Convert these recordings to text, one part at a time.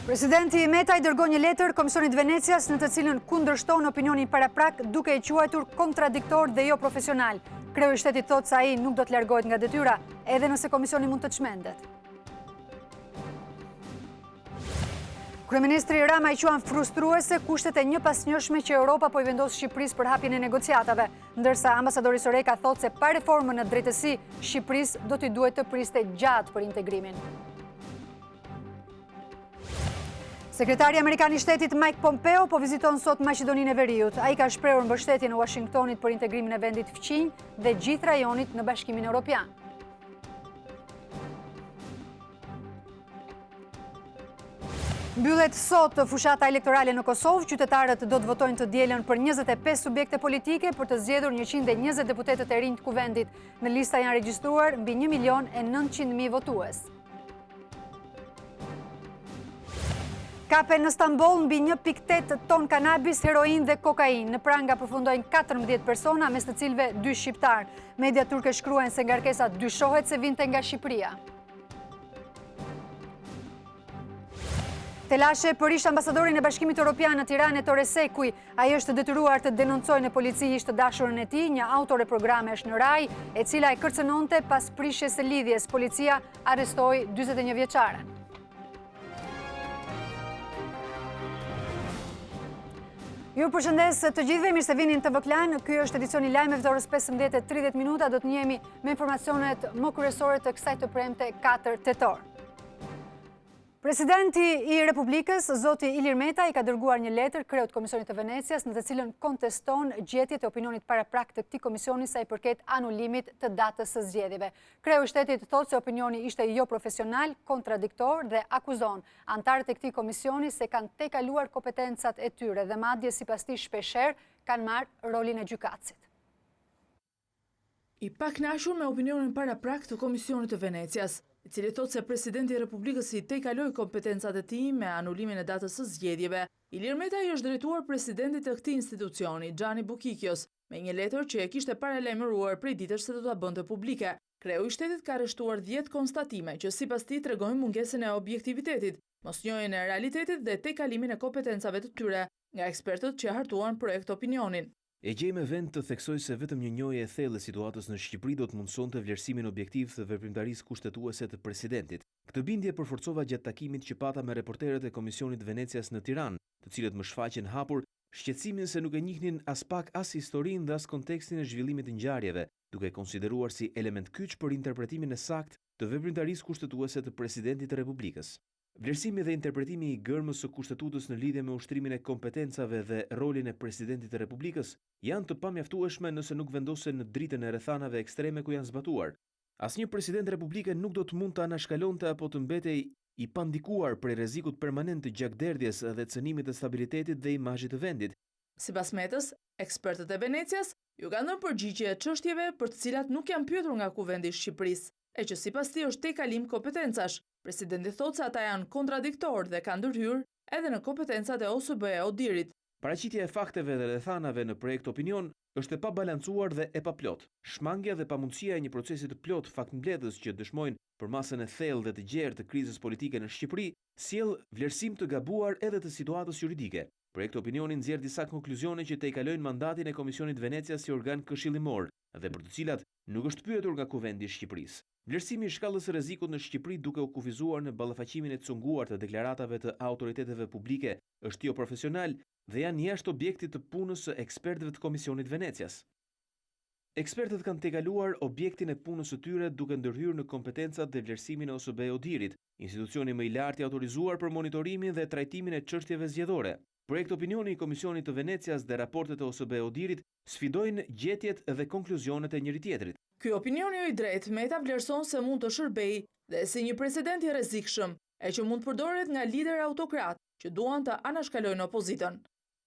Presidenti Meta I dërgoi një letër Komisionit Venecias në të cilën kundershton opinionin pararak duke I quajtur kontradiktor dhe jo profesional. Kreu I shtetit thotë se ai nuk do të largohet nga detyra, edhe nëse komisioni mund të çmendet. Kryeministri Rama I quan frustruese kushtet e një pas njëshme që Europa po I vendos Shqipërisë për hapjen e negociatave, ndërsa ambasadori Soreka thotë se pa reformën në drejtësi, Shqipërisë do t'i duhet të priste gjatë për integrimin. Sekretari Amerikan I Shtetit Mike Pompeo po viziton sot Maqedoninë e Veriut. Ai ka shprehur mbështetje në Washingtonit për integrimin e vendit fqinj dhe gjithë rajonit në Bashkimin Evropian. Mbyllet sot fushata elektorale në Kosovë, qytetarët do të votojnë të dielën për 25 subjekte politike për të zgjedhur 120 deputetët e rinj të kuvendit. Në lista janë regjistruar mbi 1.900.000 votues. Kape në Stamboll mbi 1.8 ton kanabis, heroin dhe kokain. Në pranga përfundojnë 14 persona, mes të cilëve 2 shqiptar. Media turke shkruajnë se ngarkesa dyshohet se vinte nga Shqipëria. Telashe për ish ambasadorin e Bashkimit Evropian në Tiranë Ettore Sekuj. Ai është detyruar të denoncojë në polici ish të dashurën e tij, një autore programesh në Raj, e cila e kërcënonte pas prishjes së lidhjes. Policia arrestoi 41 vjeçaren. Ju përshëndes të gjithëve, mirë se vini në TV Klan. Ky është edicioni Lajmeve të orës 15:30. Do të njihemi me informacionet më kryesore të kësaj të premte 4 tetor. Presidenti I Republikës, zoti Ilir Meta, I ka dërguar një letër Kreut Komisionit të Venecias në të cilën konteston gjetjet e opinionit pararak të këtij komisioni sa I përket anulimit të datës së zgjedhjeve. Kreu I shtetit thotë se opinioni ishte jo profesional, kontradiktor dhe akuzon antarët e këtij komisioni se kanë tejkaluar kompetencat e tyre dhe madje sipas tij shpeshherë kanë marrë rolin e gjykatësit. I pakënaqur me opinionin pararak të Komisionit të Venecias, I cili thotë se presidenti I Republikës I tejkaloi kompetencat e tij me anulimin e datës së zgjedhjeve. Ilir Meta I është drejtuar presidentit të këtij institucioni, Gianni Bukikios, me një letër që e kishte paralajmëruar prej ditësh se do ta bënte publike. Kreu I shtetit ka arrestuar 10 konstatime që sipas tij tregojnë mungesën e objektivitetit, mosnjohjen e realitetit dhe tejkalimin e kompetencave të tyre nga ekspertët që hartuan projekt opinionin. E gjej me vend të theksoj se vetëm një njohje e thellë e situatës në Shqipëri do të mundsonte vlerësimin objektiv të veprimtarisë kushtetuese të presidentit. Këtë bindje përforcova gjatë takimit që pata me reporterët e Komisionit Venecias në Tiranë, të cilët më shfaqen hapur shqetësimin se nuk e njihnin as pak as historinë dhe as kontekstin e zhvillimit të ngjarjeve, duke konsideruar si element kyç për interpretimin e saktë të veprimtarisë kushtetuese të presidentit të Republikës. Vlerësimi dhe interpretimi I gërmës së kushtetutës në lidhje me ushtrimin e kompetencave dhe rolin e presidentit të Republikës janë të pamjaftueshme nëse nuk vendosen në dritën e rrethanave ekstreme ku janë zbatuar. Asnjë president republike nuk do të mund të anashkalonte apo të mbetej I pandikuar prej rrezikut permanent të gjakderdhjes dhe cënimit të stabilitetit dhe imazhit të vendit. Sipas Metës, ekspertët e Venecias ju kanë dhënë përgjigje çështjeve për të cilat nuk janë pyetur nga kuvendi I Shqipërisë, e që sipas tij është tejkalim kompetencash. Presidenti thotë se ata janë kontradiktor dhe kanë ndërhyrë edhe në kompetencat e OSBE-Odirit. Paraqitja e fakteve dhe rrethanave në projekt opinion është e pabalancuar dhe e paplot. Shmangja dhe pamundësia e një procesi të plot faktmbledhës që dëshmojnë për masën e thellë dhe të gjerë të krizës politike në Shqipëri, sjell vlerësim të gabuar edhe të situatës juridike. Projekt opinioni nxjerr disa konkluzione që tejkalojnë mandatin e Komisionit Venecias si organ këshillimor dhe për të cilat nuk është pyetur nga kuvendi I Shqipërisë. Vlerësimi I shkallës së rrezikut në Shqipëri duke u kufizuar në ballafaqimin e cunguar të deklaratave të autoriteteve publike është jo profesional dhe janë jashtë objektit të punës së ekspertëve të Komisionit Venecias. Ekspertët kanë tejkaluar objektin e punës së tyre duke ndërhyrë në kompetencat dhe vlerësimin e OSBE-Odirit, institucioni më I lartë I autorizuar për monitorimin dhe trajtimin e çështjeve zgjedhore. Projekt opinioni I Komisionit të Venecias dhe raportet e OSBE-Odirit sfidojnë gjetjet dhe konkluzionet e njëri tjetrit. Ky opinioni I drejtë Meta vlerëson se mund të shërbejë dhe si një president I rrezikshëm, e që mund përdoret nga lider autokrat që duan të anashkalojnë opozitën.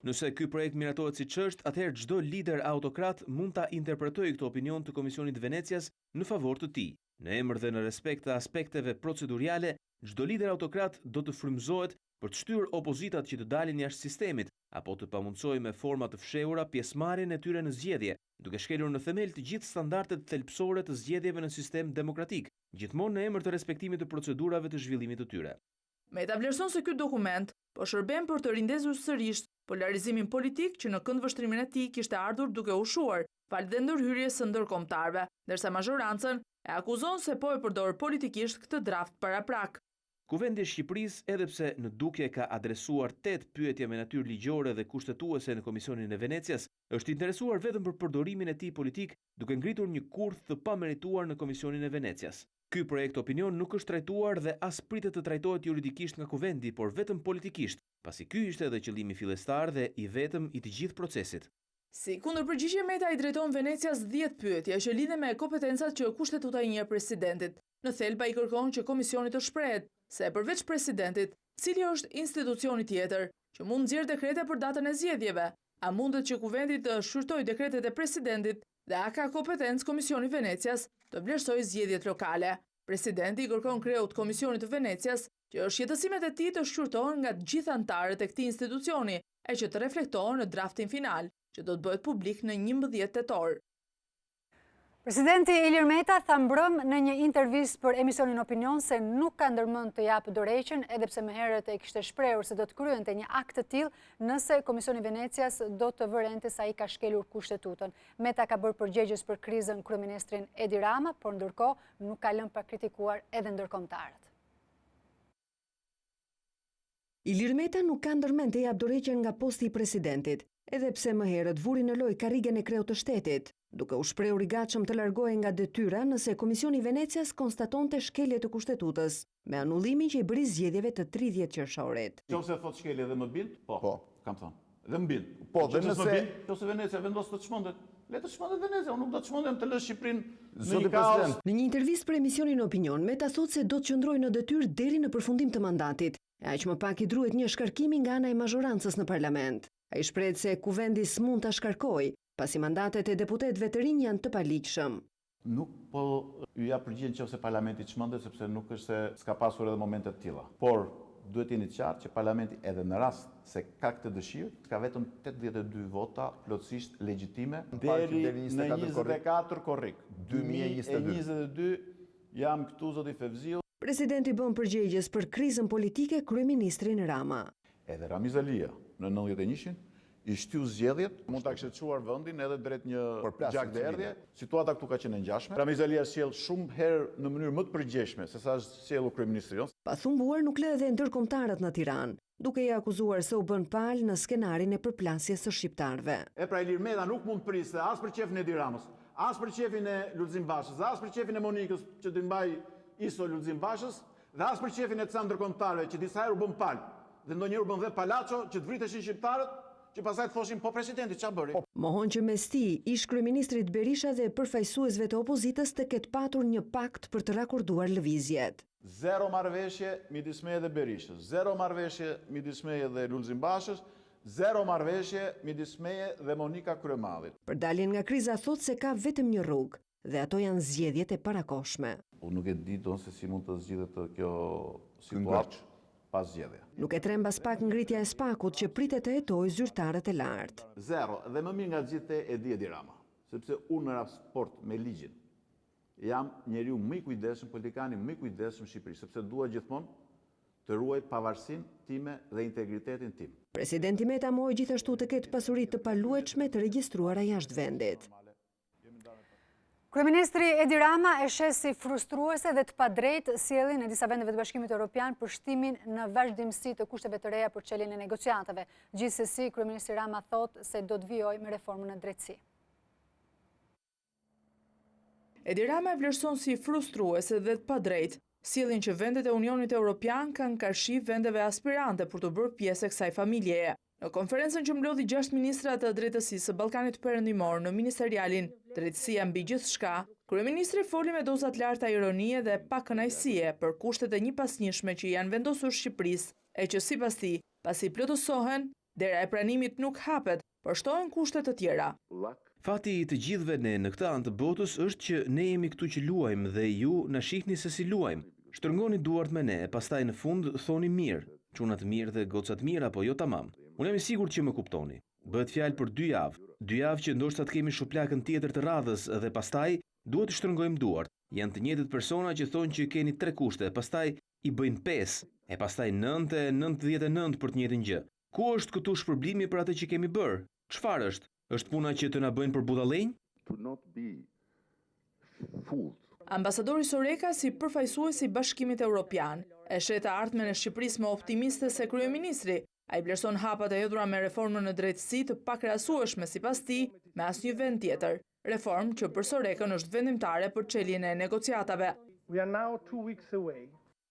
Nëse ky projekt miratohet siç është, atëherë çdo lider autokrat mund ta interpretojë këtë opinion të Komisionit Venecias në favor të tij. Në emër dhe në respekt të aspekteve procedurale, çdo lider autokrat do të frymëzohet për të shtyrë opozitat që të dalin jashtë sistemit, apo të pamundsojë me forma të fshehura pjesëmarrjen e tyre në zgjedhje, duke shkelur në themel të gjithë standardet thelbësore të zgjedhjeve në sistem demokratik, gjithmonë në emër të respektimit të procedurave të zhvillimit të tyre. Meta vlerëson se ky dokument po shërben për të rindezur sërish polarizimin politik që në këndvështrimin e tij kishte ardhur duke ushuar fal dhe ndërhyrjes së ndërkombëtarëve, ndërsa mazhorancën e akuzon se po e përdor politikisht këtë draft paraprak. Kuvendi i Shqipërisë, edhe pse në dukje ka adresuar 8 pyetje me natyrë ligjore dhe kushtetuese në Komisionin e Venecias, është interesuar vetëm për përdorimin e tij politik, duke ngritur një kurth të pamerituar në Komisionin e Venecias. Ky projekt opinion nuk është trajtuar dhe as pritet të trajtohet juridikisht nga Kuvendi, por vetëm politikisht, pasi ky ishte edhe qëllimi fillestar dhe i vetëm i të gjithë procesit. Si kundërpërgjigje Meta i drejton Venecias 10 pyetje që lidhen me kompetencat që kushtetuta i njeh presidentit. Në thelba i kërkon që komisioni të shprehet se përveç presidentit, cili është institucioni tjetër që mund nxjerrë dekrete për datën e zgjedhjeve, a mundet që Kuvendi të shfrytojë dekretet e presidentit dhe a ka kompetencë Komisioni Venecias të vlerësojë zgjedhjet lokale. Presidenti i kërkon Kreut Komisionit të Venecias që shqetësimet e tij të shqyrtohen nga të gjithë anëtarët e këtij institucioni e që të reflektohen në draftin final, që do të bëhet publik në 11 tetor. Presidenti Ilir Meta tha mbrëm në një intervistë për emisionin Opinion se nuk ka ndërmend të japë dorëheqjen, edhe pse më herët e kishte shprehur se do të kryente një akt të tillë nëse Komisioni Venecias do të vërente se ai ka shkelur kushtetutën. Meta ka bërë përgjegjës për krizën kryeministrin Edi Rama, por ndërkohë nuk ka lënë pa kritikuar edhe ndërkombëtarët. Ilir Meta nuk ka ndërmend të japë dorëheqjen nga posti i presidentit, edhe pse më herët vuri në lojë karrigen e Kreut të shtetit, duke u shprehur i gatshëm të largohej nga detyra nëse Komisioni Venecias konstatonte shkelje të kushtetutës, me anullimin që i bëri zgjedhjeve të 30 qershorit. Nëse thot shkelje dhe më bind, po, kam thënë. Dhe më bind. Po, dhe nëse Venecia vendos të çmendet, le të çmendet Venecia, unë nuk do të çmendem të lë Shqipërinë Zoti President. Në një intervistë për emisionin Opinion, Meta thotë se do të qëndrojë në detyrë deri në përfundim të mandatit. E aq më pak i druhet një shkarkimi nga ana e mazhorancës në parlament. Ai shpreh se Kuvendi s'mund ta shkarkojë, pasi mandatet e deputetëve të rinj janë të paligjshëm. Nuk po ju jap përgjigje nëse parlamenti çmendet, sepse nuk është se s'ka pasur edhe momente të tilla. Por duhet jeni të qartë që parlamenti edhe në rast se ka këtë dëshirë, ka vetëm 82 vota plotësisht legjitime deri në 24 korrik. 2022 jam këtu zoti Fevziu. Presidenti bën përgjegjës për krizën politike kryeministrin Rama. Edhe Ramizalia në 91-shin i shtyu zgjedhjet, mund ta kishte çuar vendin edhe drejt një gjakderdhje. Situata këtu ka qenë e ngjashme. Ramizalia sjell shumë herë në mënyrë më të përgjegjshme se sa sjellur kryeministri. Pa thumbuar nuk lë edhe ndërkombëtarët në Tiranë, duke i akuzuar se u bën palë në skenarin e përplasjes së shqiptarëve. E pra Ilir Meta nuk mund të prisë as për qefin e Edi Ramës, as për qefin e Lulzim Bashës, as për qefin e Monikës që të mbaj iso Lulzim Bashës, dhe as për qefin e ca ndërkombëtarëve që disa herë u bën palë, dhe ndonjëherë u bën vetë palaço që të vriteshin shqiptarët, që pastaj të thoshin po presidenti ç'a bëri. Mohon që mes tij, ish kryeministrit Berisha dhe përfaqësuesve të opozitës të ketë patur një pakt për të rakorduar lëvizjet. Zero marrëveshje midis meje dhe Berishës, zero marrëveshje midis meje dhe Lulzim Bashës, zero marrëveshje midis meje dhe Monika Kryemallit. Për daljen nga kriza thotë se ka vetëm një rrugë, dhe ato janë zgjedhjet e parakohshme. Unë nuk e di se si mund të zgjidhet kjo situatë pas zgjedhje. Nuk e trem pas pak ngritja e spakut që pritet të hetojë zyrtarët e lartë. Zero, dhe më mirë nga gjithë e di Edi Rama, sepse unë në raport me ligjin jam njeriu më i kujdesshëm, politikani më i kujdesshëm në Shqipëri, sepse dua gjithmonë të ruaj pavarësinë time dhe integritetin tim. Presidenti Meta mohoi gjithashtu të ketë pasuri të paluajtshme të regjistruara jashtë vendit. Kryeministri Edi Rama e sheh si frustruese dhe të padrejtë sjelljen e disa vendeve të Bashkimit Evropian për shtimin në vazhdimsi të kushteve të reja për çeljen e negociatave. Gjithsesi, Kryeministri Rama thotë se do të vijojë me reformën në drejtësi. Edi Rama e vlerëson si frustruese dhe të padrejtë sjelljen që vendet e Unionit Evropian kanë karshi vendeve aspirante për të bërë pjesë e kësaj familjeje. Në konferencën që mblodhi 6 ministra të drejtësisë së Ballkanit Perëndimor në ministerialin Drejtësia mbi gjithçka, kryeministri foli me doza të larta ironie dhe pa kënaqësie për kushtet e njëpasnjëshme që janë vendosur Shqipërisë, e që sipas tij, pasi plotësohen, dera e pranimit nuk hapet, por shtohen kushte të tjera. Fati i të gjithëve ne në këtë anë të botës është që ne jemi këtu që luajmë dhe ju na shihni se si luajmë. Shtrëngoni duart me ne, pastaj në fund thoni mirë, çunat mirë dhe gocat mirë apo jo tamam. Unë jam i sigurt që më kuptoni. Bëhet fjalë për 2 javë që ndoshta të kemi shuplakën tjetër të radhës dhe pastaj duhet të shtrëngojmë duart. Janë të njëjtët persona që thonë që keni 3 kushte, pastaj i bëjnë 5. E pastaj 9.99 për të njëjtën gjë. Ku është këtu shpërblimi për atë që kemi bërë? Çfarë është? Është puna që të na bëjnë për budallënj? Ambasadori Soreka si përfaqësues i Bashkimit Evropian e shet të ardhmen e Shqipërisë më optimiste se kryeministri. Ai vlerëson hapat e hedhura me reformën në drejtësi të pakrahasueshme sipas tij me asnjë vend tjetër. Reformë që për Sorekën është vendimtare për çeljen e negociatave.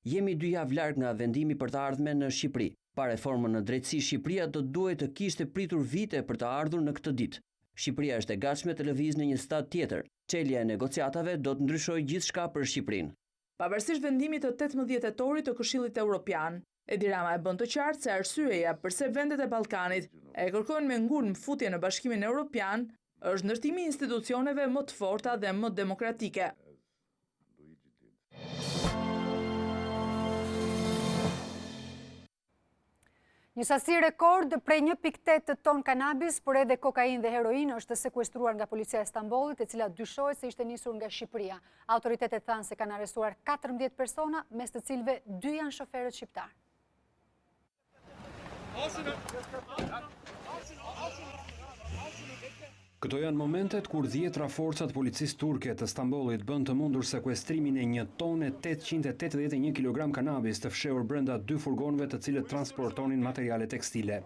Jemi 2 javë larg nga vendimi për të ardhmen në Shqipëri. Pa reformën në drejtësi, Shqipëria do duhet të kishte pritur vite për të ardhur në këtë ditë. Shqipëria është e gatshme të lëvizë në një stad tjetër. Çelja e negociatave do të ndryshojë gjithçka për Shqipërinë. Pavarësisht vendimit të 18 tetorit të Këshillit Evropian, Edi Rama e bën të qartë se arsyeja pse vendet e Ballkanit e kërkojnë me ngurmë futje në Bashkimin Evropian është ndërtimi i institucioneve më të forta dhe më demokratike. Një sasi rekord prej 1.8 ton kanabis, por edhe kokain dhe heroin është sekuestruar nga policia e Stambollit, e cila dyshohet se ishte nisur nga Shqipëria. Autoritetet thanë se kanë arrestuar 14 persona, mes të cilëve 2 janë shoferët shqiptar. Këto janë momentet kur 10 forcat policisë turke të Stambollit bën të mundur sekuestrimin e 1 tonë 881 kg kanabis të fshehur brenda 2 furgonëve të cilët transportonin materiale tekstile.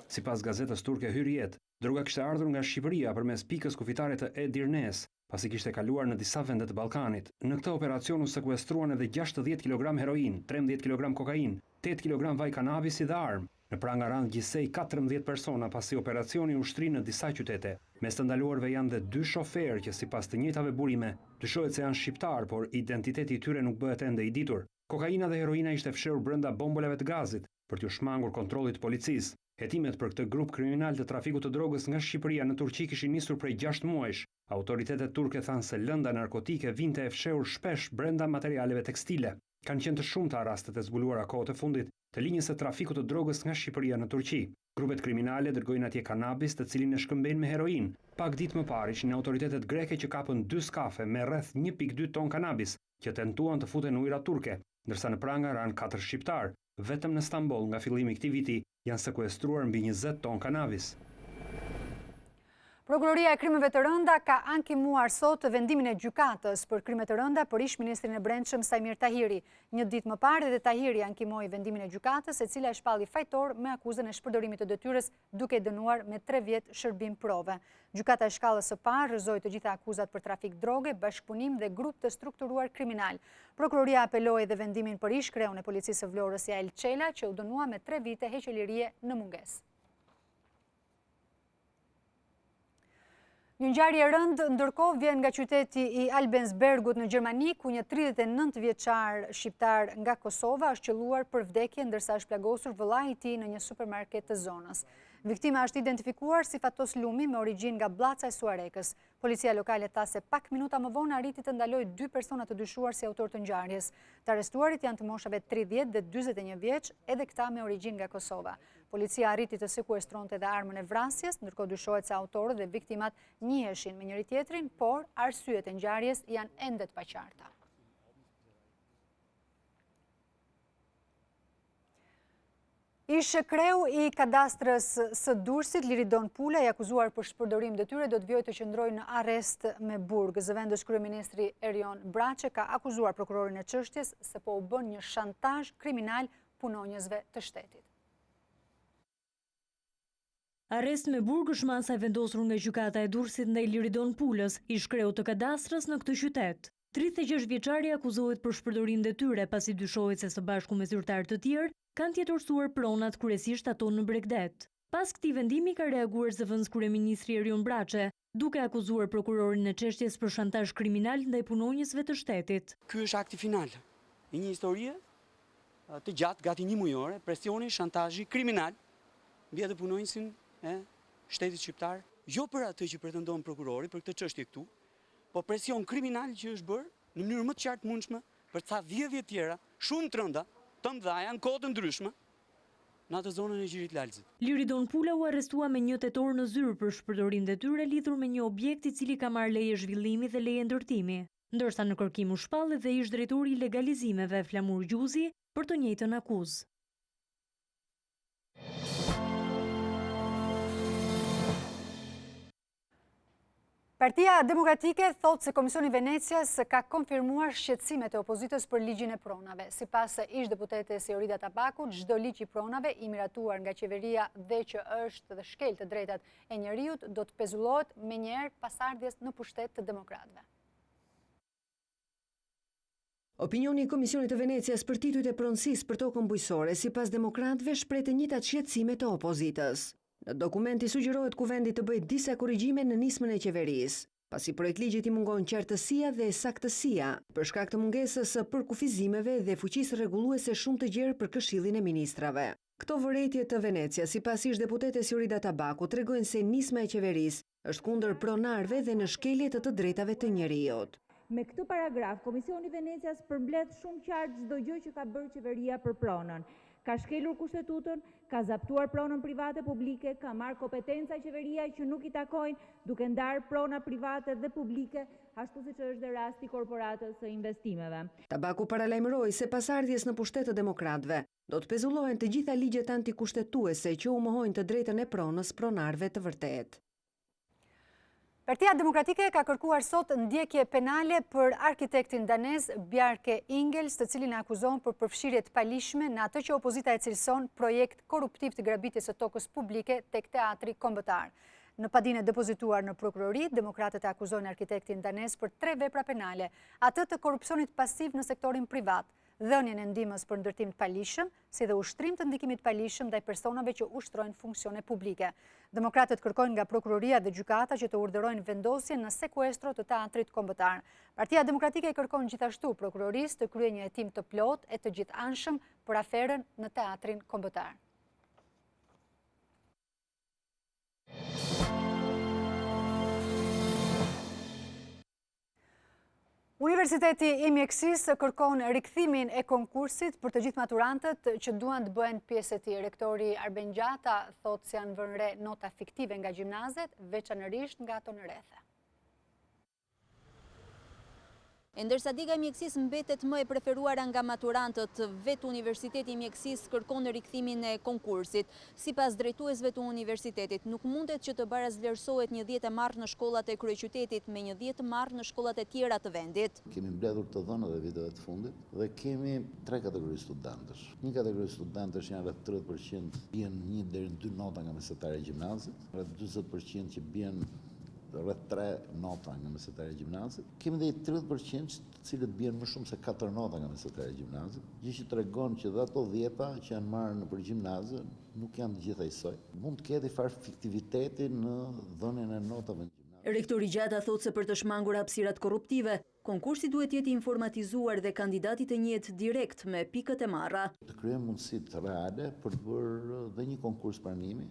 Sipas gazetës turke Hürriyet, droga kishte ardhur nga Shqipëria përmes pikës kufitare të Edirnes, pasi kishte kaluar në disa vende të Ballkanit. Në këtë operacion u sekuestruan edhe 60 kg heroin, 13 kg kokain, 8 kg vaj kanabisi dhe armë. Në pranga rand gjithsej 14 persona pasi operacioni u shtri në disa qytete. Mes të ndaluarve janë dhe 2 shoferë që sipas të njëjtave burime dyshohet se janë shqiptar, por identiteti i tyre nuk bëhet ende i ditur. Kokaina dhe heroina ishte fshehur brenda bombolave të gazit për t'u shmangur kontrollit të policisë. Hetimet për këtë grup kriminal të trafikut të drogës nga Shqipëria në Turqi kishin nisur prej 6 muajsh. Autoritetet turke thanë se lënda narkotike vinte e fshehur shpesh brenda materialeve tekstile. Kanë qenë të shumta rastet e zbuluara kohët e fundit të linjës së trafikut të drogës nga Shqipëria në Turqi. Grupet kriminale dërgojnë atje kanabis të cilin e shkëmbejnë me heroin. Pak ditë më parë ishin autoritetet greke që kapën 2 skafe me rreth 1.2 ton kanabis që tentuan të futen në ujëra turke, ndërsa në pranga ranë 4 shqiptar. Vetëm në Stamboll nga fillimi i këtij viti janë sekuestruar mbi 20 ton kanabis. Prokuroria e Krimeve të Rënda ka ankimuar sot vendimin e gjykatës për krime të rënda për ish-ministrin e Brendshëm Sajmir Tahiri. Një ditë më parë edhe Tahiri ankimoi vendimin e gjykatës, e cila e shpalli fajtor me akuzën e shpërdorimit të detyrës duke dënuar me 3 vjet shërbim prove. Gjykata e shkallës së parë rrëzoi të gjitha akuzat për trafik droge, bashkëpunim dhe grup të strukturuar kriminal. Prokuroria apeloi edhe vendimin për ish-kreun e policisë së Vlorës Jael Çela, që u dënua me 3 vite heqëlirie në mungesë. Një ngjarje e rëndë ndërkohë vjen nga qyteti i Albensbergut në Gjermani, ku një 39 vjeçar shqiptar nga Kosova është qelluar për vdekje ndërsa është plagosur vëllai i tij në një supermarket të zonës. Viktima është identifikuar si Fatos Lumi me origjinë nga Blaca e Suarekës. Policia lokale tha se pak minuta më vonë arriti të ndalojë 2 persona të dyshuar si autor të ngjarjes. Të arrestuarit janë të moshave 30 dhe 41 vjeç, edhe këta me origjinë nga Kosova. Policia arriti të sekuestronte edhe armën e vrasjes, ndërkohë dyshohet se autorët dhe viktimat njiheshin me njëri tjetrin, por arsyet e ngjarjes janë ende të paqarta. Ish kreu i kadastrës së Durrësit, Liridon Pula, i akuzuar për shpërdorim detyre, do të vijojë të qëndrojë në arrest me burg. Zëvendës kryeministri Erion Braçe ka akuzuar prokurorin e çështjes se po u bën një shantazh kriminal punonjësve të shtetit. Arrest me burg është masa e vendosur nga gjykata e Durrësit ndaj Liridon Pulës, ish kreu të kadastrës në këtë qytet. 36 vjeçari akuzohet për shpërdorim detyre pasi dyshohet se së bashku me zyrtar të tjerë kanë tjetërsuar pronat, kryesisht ato në Bregdet. Pas këtij vendimi ka reaguar zëvendës kryeministri Erion Braçe, duke akuzuar prokurorin e çështjes për shantazh kriminal ndaj punonjësve të shtetit. Ky është akti final i një historie të gjatë, gati 1 mujore, presioni, shantazhi kriminal mbi atë punonjësin e shtetit shqiptar, jo për atë që pretendon prokurori për këtë çështje këtu, po presion kriminal që është bërë në mënyrë më të qartë mundshme për ca 10 vjet tjera, shumë të rënda, të mëdha në kohë të ndryshme, në atë zonën e Gjirit Lalzit. Liridon Pula u arrestua me 1 tetor në zyrë për shpërdorim detyre lidhur me një objekt i cili ka marrë leje zhvillimi dhe leje ndërtimi. ndërsa në kërkim u shpall edhe ish drejtori i legalizimeve Flamur Gjuzi për të njëjtën akuzë. Partia Demokratike thotë se Komisioni Venecias ka konfirmuar shqetësimet e opozitës për ligjin e pronave. Sipas ish deputetes Jorida Tabakut, çdo ligj i pronave i miratuar nga qeveria dhe që është dhe shkel të drejtat e njeriut do të pezullohet menjëherë pasardhjes në pushtet të demokratëve. Opinioni i Komisionit të Venecias për titujt e pronësisë për tokën bujqësore sipas demokratëve shpreh të njëjtat shqetësime të opozitës. Në dokumenti sugjerohet kuvendit të bëjë disa korrigjime në nismën e qeverisë, pasi projekt ligjit i mungon qartësia dhe saktësia për shkak të mungesës së përkufizimeve dhe fuqisë rregulluese shumë të gjerë për Këshillin e Ministrave. Këto vërejtje të Venecias, sipas ish deputetes Jorida Tabakut, tregojnë se nisma e qeverisë është kundër pronarëve dhe në shkelje të drejtave të njeriut. Me këtë paragraf, Komisioni Venecias përmbledh shumë qartë çdo gjë që ka bërë qeveria për pronën. Ka shkelur kushtetutën, ka zaptuar pronën private publike, ka marrë kompetenca qeveria që nuk i takojnë, duke ndarë prona private dhe publike, ashtu siç është dhe rasti korporatës së investimeve. Tabaku paralajmëroi se pasardhjes në pushtet të demokratëve do të pezullohen të gjitha ligjet antikushtetuese që u mohojnë të drejtën e pronës pronarëve të vërtetë. Partia Demokratike ka kërkuar sot ndjekje penale për arkitektin danez Bjarke Ingels, të cilin e akuzon për përfshirje të palishme në atë që opozita e cilëson projekt korruptiv të grabitjes së tokës publike tek teatri kombëtar. Në padinë depozituar në prokurori, demokratët e akuzojnë arkitektin danez për 3 vepra penale, atë të korrupsionit pasiv në sektorin privat, dhënien e ndihmës për ndërtim të palishëm, si dhe ushtrim të ndikimit palishëm ndaj personave që ushtrojnë funksione publike. Demokratët kërkojnë nga prokuroria dhe gjykata që të urdhërojnë vendosjen në sekuestro të teatrit kombëtar. Partia Demokratike kërkon gjithashtu prokurorisë të kryejë një hetim të plotë e të gjithanshëm për aferën në teatrin kombëtar. Universiteti i Mjekësisë kërkon rikthimin e konkursit për të gjithë maturantët që duan të bëhen pjesë e tij. Rektori Arben Gjata thotë se janë vënë re nota fiktive nga gjimnazet, veçanërisht nga ato në rrethe. Ndërsa diga e mjekësisë mbetet më e preferuara nga maturantët, vetë Universiteti i Mjekësisë kërkon rikthimin e konkursit. Sipas drejtuesve të universitetit, nuk mundet që të barazvlerësohet një 10 e marrë në shkollat e kryeqytetit me një 10 e marrë në shkollat e tjera të vendit. Kemi mbledhur të dhënat e viteve të fundit dhe kemi 3 kategori studentësh. Një kategori studentësh janë rreth 30% bien 1 deri në 2 nota nga mesatarja e gjimnazit, rreth 40% që bien rreth 3 nota nga mesatarja e gjimnazit. Kemi dhe 30% të cilët bien më shumë se 4 nota nga mesatarja e gjimnazit, gjë që tregon që dhe ato 10 që janë marrë në për gjimnazë nuk janë të gjitha njësoj. Mund të ketë farë fiktiviteti në dhënien e notave në gjimnazë. Rektori Gjata thotë se për të shmangur hapësirat korruptive, konkursi duhet jetë informatizuar dhe kandidatit të njetë direkt me pikët e marra. Të krijojmë mundësitë reale për të bërë dhe një konkurs pranimi,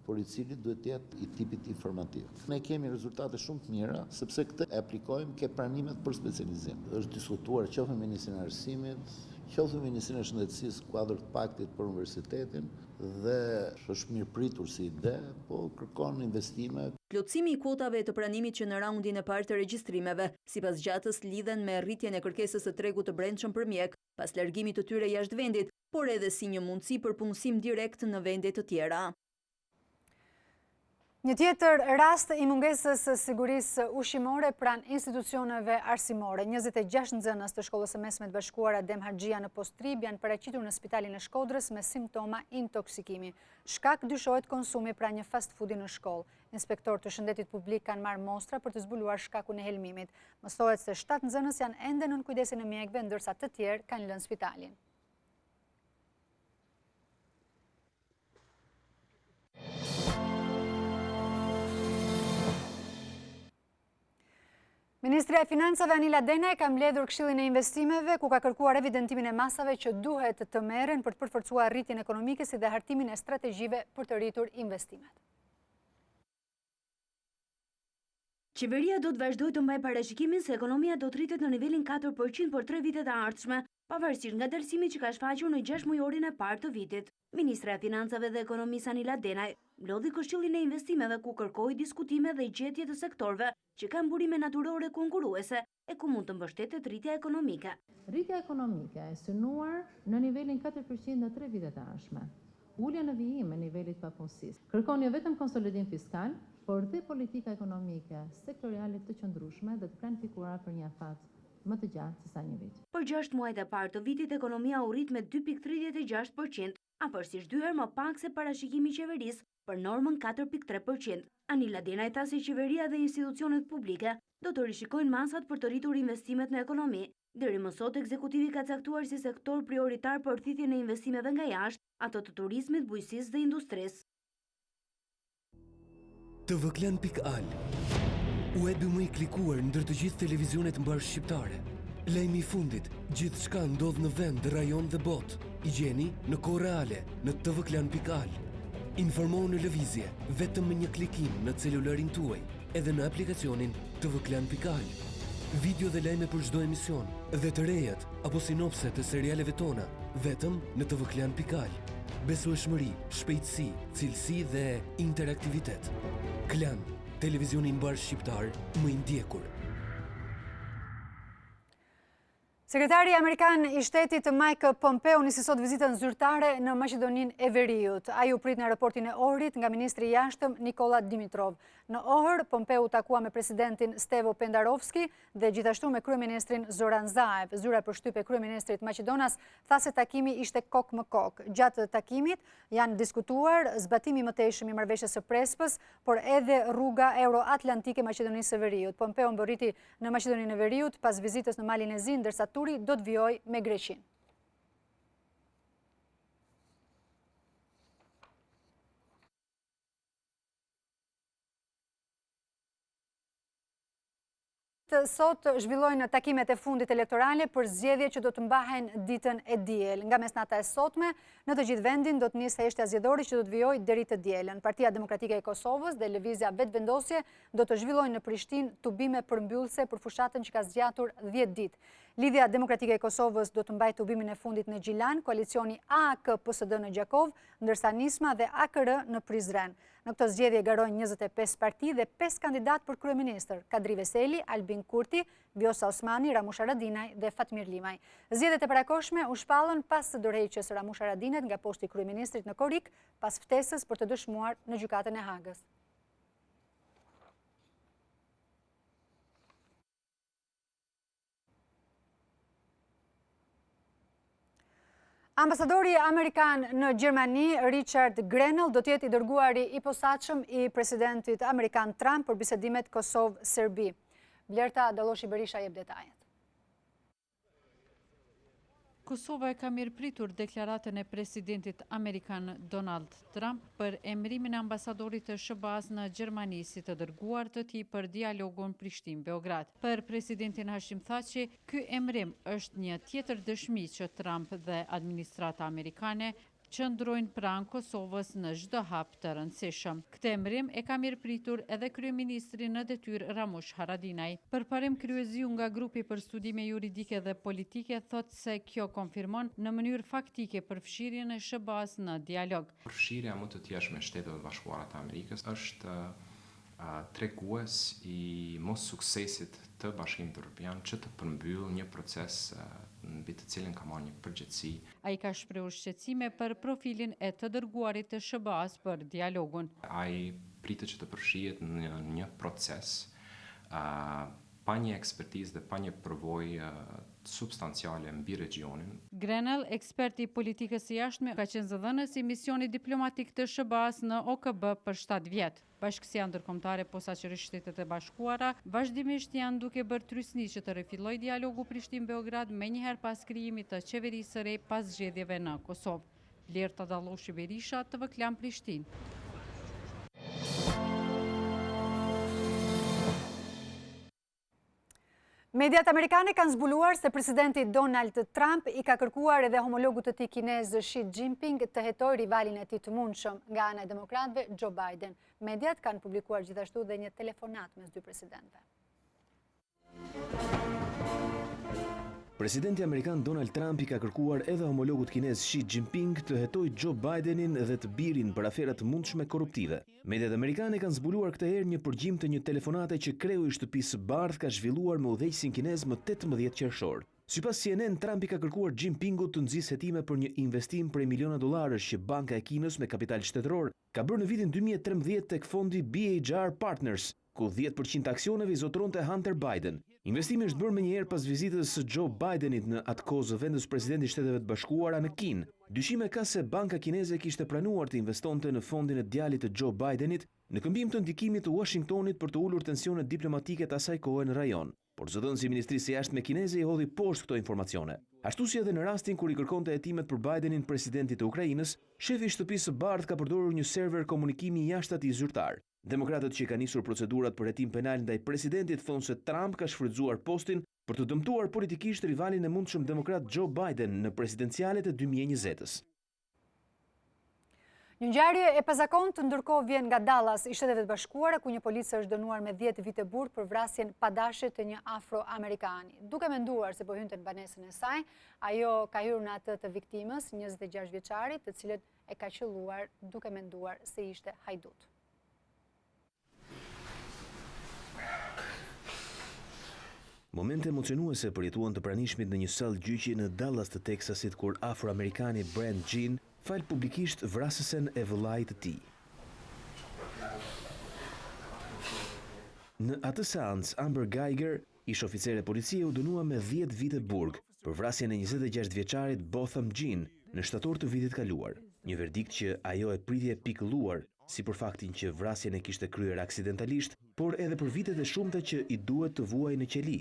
por i cili duhet të jetë i tipit informativ. Ne kemi rezultate shumë të mira, sepse këtë e aplikojmë ke pranimet për specializim. Është diskutuar qoftë me Ministrinë e Arsimit, qoftë me Ministrinë e Shëndetësisë kuadër të paktit për universitetin dhe është mirë pritur si ide, po kërkon investime. Plotësimi i kuotave të pranimit që në raundin e parë të regjistrimeve, sipas Gjatës lidhen me rritjen e kërkesës së tregut të brendshëm për mjek, pas largimit të tyre jashtë vendit, por edhe si një mundësi për punësim direkt në vende të tjera. Një tjetër rast i mungesës së sigurisë ushqimore pranë institucioneve arsimore. 26 nxënës të shkollës së mesme të bashkuara Dem Haxhia në Postrib janë paraqitur në spitalin e Shkodrës me simptoma intoksikimi. Shkak dyshohet konsumi pra një fast foodi në shkollë. Inspektorët të shëndetit publik kanë marrë mostra për të zbuluar shkakun e helmimit. Mësohet se 7 nxënës janë ende nën kujdesin e mjekëve, ndërsa të tjerë kanë lënë spitalin. Ministria e Financave Anila Denaj ka mbledhur Këshillin e Investimeve ku ka kërkuar evidentimin e masave që duhet të merren për të përforcuar rritjen ekonomike si dhe hartimin e strategjive për të rritur investimet. Qeveria do të vazhdojë të mbajë parashikimin se ekonomia do të rritet në nivelin 4% për 3 vitet e ardhshme, pavarësisht nga dërsimit që ka shfaqur në 6 mujorin e parë të vitit. Ministra e Financave dhe Ekonomisë Anila Denaj mblodhi Këshillin e Investimeve ku kërkoi diskutime dhe gjetje të sektorëve që kanë burime natyrore konkurruese e ku mund të mbështetet rritja ekonomike. Rritja ekonomike e synuar në nivelin 4% në 3 vitet e ardhshme. Ulja në vijim e nivelit papunësisë. Kërkon jo vetëm konsolidim fiskal, por dhe politika ekonomike sektoriale të qëndrueshme dhe të planifikuara për një afat më të gjatë se sa një vit. Për 6 muajt e parë të vitit ekonomia u rrit me 2.36%, afërsisht 2 herë më pak se parashikimi i qeverisë për normën 4.3%. Anila Denaj tha se qeveria dhe institucionet publike do të rishikojnë masat për të rritur investimet në ekonomi. Deri më sot ekzekutivi ka caktuar si sektor prioritar për rrithjen e investimeve nga jashtë, ato të turizmit, bujqësisë dhe industrisë. tvklan.al, webi më i klikuar ndër të gjithë televizionet mbar shqiptare. Lajmi i fundit, gjithçka ndodh në vend, rajon dhe botë. I gjeni në kohë reale në tvklan.al. Informohu në lëvizje vetëm me një klikim në celularin tuaj, edhe në aplikacionin tvklan.al. Video dhe lajme për çdo emision, dhe të rejat apo sinopset e serialeve tona, vetëm në tvklan.al. Besueshmëri, shpejtësi, cilësi dhe interaktivitet. Klan, televizioni mbar shqiptar më i ndjekur. Sekretari Amerikan i Shtetit Mike Pompeo nisi sot vizitën zyrtare në Maqedoninë e Veriut. Ai u prit në aeroportin e Ohrit nga ministri i jashtëm Nikola Dimitrov. Në Ohër, Pompeo takua me presidentin Stevo Pendarovski dhe gjithashtu me kryeministrin Zoran Zaev. Zyra e përshtypje e kryeministrit Maqedonas tha se takimi ishte kok më kok. Gjatë takimit janë diskutuar zbatimi i mëtejshëm i marrëveshjes së Prespës, por edhe rruga euroatlantike e Maqedonisë së Veriut. Pompeo mbërriti në Maqedoninë e Veriut pas vizitës në Malin e Zi, ndërsa turi do të vijojë me Greqinë. Sot zhvillojnë takimet e fundit elektorale për zgjedhje që do të mbahen ditën e diel. Nga mesnata e sotme, në të gjithë vendin do të nisë thjeshtja zgjedhore që do të vijojë deri të dielën. Partia Demokratike e Kosovës dhe Lëvizja Vetvendosje do të zhvillojnë në Prishtinë tubime përmbyllëse për fushatën që ka zgjatur 10 ditë. Lidhja Demokratike e Kosovës do të mbajë tubimin e fundit në Gjilan, koalicioni AK-PSD në Gjakov, ndërsa Nisma dhe AKR në Prizren. Në këtë zgjedhje garojnë 25 parti dhe 5 kandidat për kryeministër: Kadri Veseli, Albin Kurti, Vjosa Osmani, Ramush Haradinaj dhe Fatmir Limaj. Zgjedhjet e parakohshme u shpallën pas së dorëheqjes së Ramush Haradinajt nga posti i kryeministrit në Korik pas ftesës për të dëshmuar në gjykatën e Hagës. Ambasadori Amerikan në Gjermani, Richard Grenell, do t'jetë i dërguari i posaçëm i presidentit Amerikan Trump për bisedimet Kosovë-Serbi. Blerta Dalloshi Berisha jep detajet. Kosova e ka mirëpritur deklaratën e presidentit Amerikan Donald Trump për emërimin e ambasadorit të SBA-s në Gjermani si të dërguar të tij për dialogun Prishtinë-Beograd. Për presidentin Hashim Thaçi, ky emërim është një tjetër dëshmi që Trump dhe administrata amerikane qëndrojnë pranë Kosovës në çdo hap të rëndësishëm. Këtë emërim e ka mirëpritur edhe kryeministri në detyrë Ramush Haradinaj. Përparim kryesiu nga grupi për studime juridike dhe politike thotë se kjo konfirmon në mënyrë faktike përfshirjen e SBA-s në dialog. Përfshirja më të tjeshme e Shtetet Bashkuara të Amerikës është tregues i mos suksesit të Bashkimit Evropian që të përmbyll një proces mbi të cilin ka marrë një përgjegjësi. Ai ka shprehur shqetësime për profilin e të dërguarit të SBA-s për dialogun. Ai pritet që të përfshihet në një proces pa një ekspertizë dhe pa një përvojë substanciale mbi regionin. Grenell, eksperti i politikës së jashtme, ka qenë zëdhënës i misionit diplomatik të SBA-s në OKB për 7 vjet. Bashkësia ndërkombëtare posaçërisht Shtetet e Bashkuara vazhdimisht janë duke bërë trysni që të rifillojë dialogu Prishtinë-Beograd menjëherë pas krijimit të qeverisë së re pas zgjedhjeve në Kosovë. Blerta Dalloshi Berisha, TVKlan Prishtinë. Mediat amerikane kanë zbuluar se presidenti Donald Trump i ka kërkuar edhe homologut të tij kinez Xi Jinping të hetojë rivalin e tij të mundshëm nga ana e demokratëve Joe Biden. Mediat kanë publikuar gjithashtu dhe një telefonat mes dy presidentëve. Presidenti Amerikan Donald Trump i ka kërkuar edhe homologut kinez Xi Jinping të hetojë Joe Bidenin dhe të birin për aferat të mundshme korruptive. Mediat amerikane kanë zbuluar këtë herë një përgjim të një telefonate që Kreu i shtëpisë së bardhë ka zhvilluar me udhëheqësin kinez më 18 qershor. Sipas CNN, Trump i ka kërkuar Jinpingut të nxjisë hetime për një investim prej miliona dollarësh që Banka e Kinës me kapital shtetëror ka bërë në vitin 2013 tek fondi BHR Partners, ku 10% aksioneve i zotronte Hunter Biden. Investimi është bërë menjëherë pas vizitës së Joe Bidenit në atë kohë zëvendës presidenti i Shteteve të Bashkuara në Kinë. Dyshime ka se banka kineze kishte pranuar të investonte në fondin e djalit të Joe Bidenit në këmbim të ndikimit të Washingtonit për të ulur tensionet diplomatike të asaj kohe në rajon. Por zëdhënësi i Ministrisë së Jashtme kineze i hodhi poshtë këto informacione. Ashtu si edhe në rastin kur i kërkonte hetimet për Bidenin presidentit të Ukrainës, shefi i shtëpisë së bardhë ka përdorur një server komunikimi jashtëati zyrtar. Demokratët që kanë nisur procedurat për hetim penal ndaj presidentit thonë se Trump ka shfrytzuar postin për të dëmtuar politikisht rivalin e mundshëm demokrat Joe Biden në presidencialet e 2020-s. Një ngjarje e pazakontë ndërkohë vjen nga Dallas i Shteteve të Bashkuara, ku një policë është dënuar me 10 vite burg për vrasjen padashe të një afroamerikani. Duke menduar se po hynte në banesën e saj, ajo ka hyrë në atë të viktimës, 26 vjeçarit, të cilët e ka qelluar duke menduar se ishte hajdut. Momente emocionuese përjetuan të pranishmit në një sallë gjyqi në Dallas të Teksasit, kur afroamerikani Brand Jean fal publikisht vrasësen e vëllait të tij. Në atë seancë, Amber Geiger, ish oficer e policie, u dënua me 10 vite burg për vrasjen e 26 vjeçarit Botham Jean në shtator të vitit kaluar. Një verdikt që ajo e pritje pikëlluar, si për faktin që vrasjen e kishte kryer aksidentalisht, por edhe për vitet e shumta që i duhet të vuajë në qeli.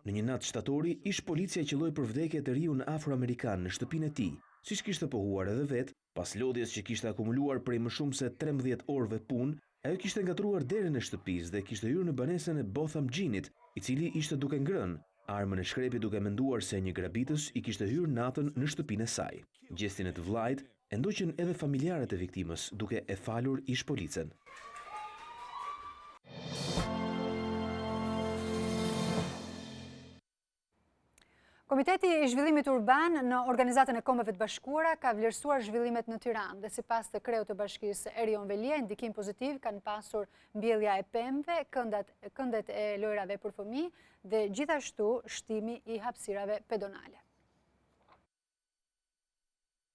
Në një natë shtatori, ish policia qelloi për vdekje të riun afroamerikan në shtëpinë e tij, siç kishte pohuar edhe vet, pas lodhjes që kishte akumuluar prej më shumë se 13 orëve punë. Ajo kishte ngatruar derën e shtëpisë dhe kishte hyrë në banesën e Botham Jeanit, i cili ishte duke ngrënë armën e shkrepit, duke menduar se një grabitës i kishte hyrë natën në shtëpinë e saj. Gjestin e të vllajt e ndoqën edhe familjarët e viktimës, duke e falur ish policën. Komiteti i Zhvillimit Urban në Organizatën e Kombeve të Bashkuara ka vlerësuar zhvillimet në Tiranë dhe sipas të Kreut të Bashkisë Erion Velia, ndikim pozitiv kanë pasur mbjellja e pemëve, këndet e lojrave për fëmijë dhe gjithashtu shtimi i hapësirave pedonale.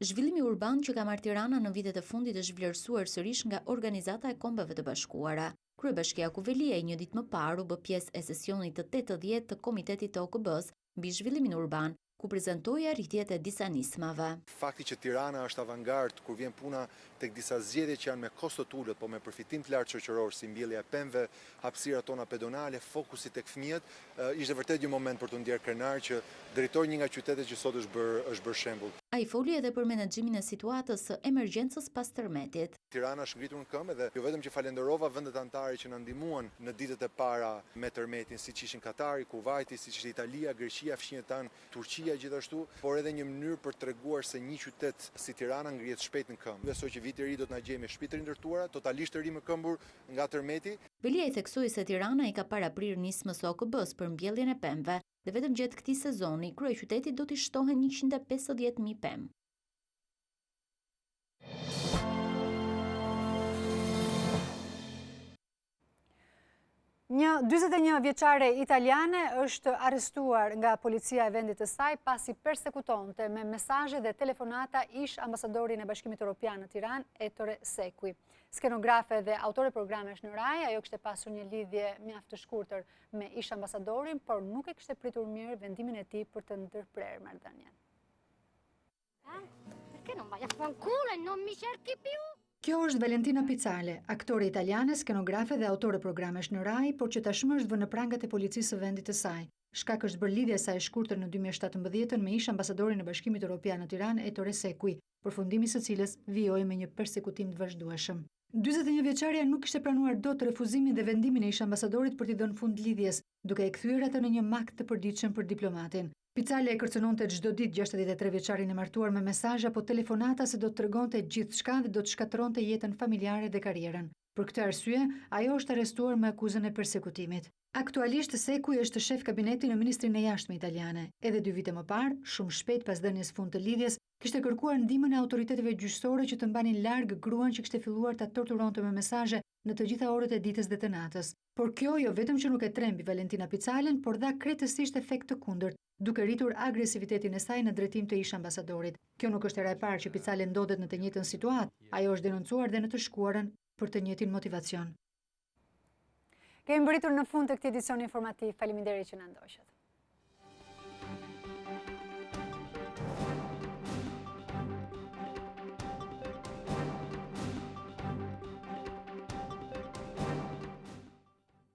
Zhvillimi urban që ka marrë Tirana në vitet e fundit është vlerësuar sërish nga Organizata e Kombeve të Bashkuara. Kryebashkia Velia një ditë më parë u bë pjesë e sesionit të 80 të Komitetit të OKB-s mbi zhvillimin urban, ku prezentoi arritjet e disa nismave. Fakti që Tirana është avangard kur vjen puna tek disa zgjedhje që janë me kosto të ulët, po me përfitim të lartë shoqëror, si mbjellja e pemëve, hapësirat tona pedonale, fokusi tek fëmijët, ishte vërtet një moment për të ndjerë krenar që drejtori një nga qytetet që sot është bërë shembull. Ai foli edhe për menaxhimin e situatës së emergjencës pas tërmetit. Tirana është ngritur në këmbë dhe jo vetëm që falenderova vendet anëtare që na ndihmuan në ditët e para me tërmetin, siç ishin Katari, Kuvajti, siç ishte Italia, Greqia, fëmijët tanë, Turqia gjithashtu, por edhe një mënyrë për treguar se një qytet si Tirana ngrihet shpejt në këmbë. Besoj që viti i ri do të na gjejë me shtëpi të rindërtuara, totalisht të ri më këmbur nga tërmeti. Velia i theksoi se Tirana i ka paraprirë nismës së OKB-s për mbjelljen e pemëve dhe vetëm gjatë këtij sezoni kryeqytetit do t'i shtohen 150.000 pemë. Një 41 vjeçare italiane është arrestuar nga policia e vendit të saj pasi persekutonte me mesazhe dhe telefonata ish ambasadorin e Bashkimit Evropian në Tiranë, Ettore Sekui. Skenografe dhe autore programesh në Rai, ajo kishte pasur një lidhje mjaft të shkurtër me ish ambasadorin, por nuk e kishte pritur mirë vendimin e tij për të ndërprerë marrëdhënien. Perché non vai a fanculo e non mi cerchi più? Kjo është Valentina Picale, aktore italiane, skenografe dhe autore programesh në Rai, por që tashmë është vënë në prangat e policisë së vendit të saj. Shkak është bërë lidhja e saj e shkurtër në 2017 me ish ambasadorin e Bashkimit Evropian në Tiranë, Ettore Sekui, përfundimi së cilës vijoi me një përsekutim të vazhdueshëm. 41 vjeçaria nuk kishte pranuar dot refuzimin dhe vendimin e ish ambasadorit për t'i dhënë fund lidhjes, duke e kthyer atë në një makt të përditshëm për diplomatin. Picale e kërcënonte çdo ditë 63 vjeçarin e martuar me mesazhe apo telefonata se do të tregonte gjithçka dhe do të shkatërronte jetën familjare dhe karrierën. Për këtë arsye, ajo është arrestuar me akuzën e persekutimit. Aktualisht Sekuj është shef kabineti në Ministrinë e Jashtme italiane. Edhe 2 vite më parë, shumë shpejt pas dhënies fund të lidhjes, kishte kërkuar ndihmën e autoriteteve gjyqësore që të mbanin larg gruan që kishte filluar ta torturonte me mesazhe në të gjitha orët e ditës dhe të natës. Por kjo jo vetëm që nuk e trembi Valentina Picalen, por dha krejtësisht efekt të kundërt, duke rritur agresivitetin e saj në drejtim të ish ambasadorit. Kjo nuk është era e parë që Picalen ndodhet në të njëjtën situatë, ajo është denoncuar dhe në të shkuarën për të njëjtin motivacion. Kemi mbërritur në fund të këtij edicioni informativ. Faleminderit që na ndoqët.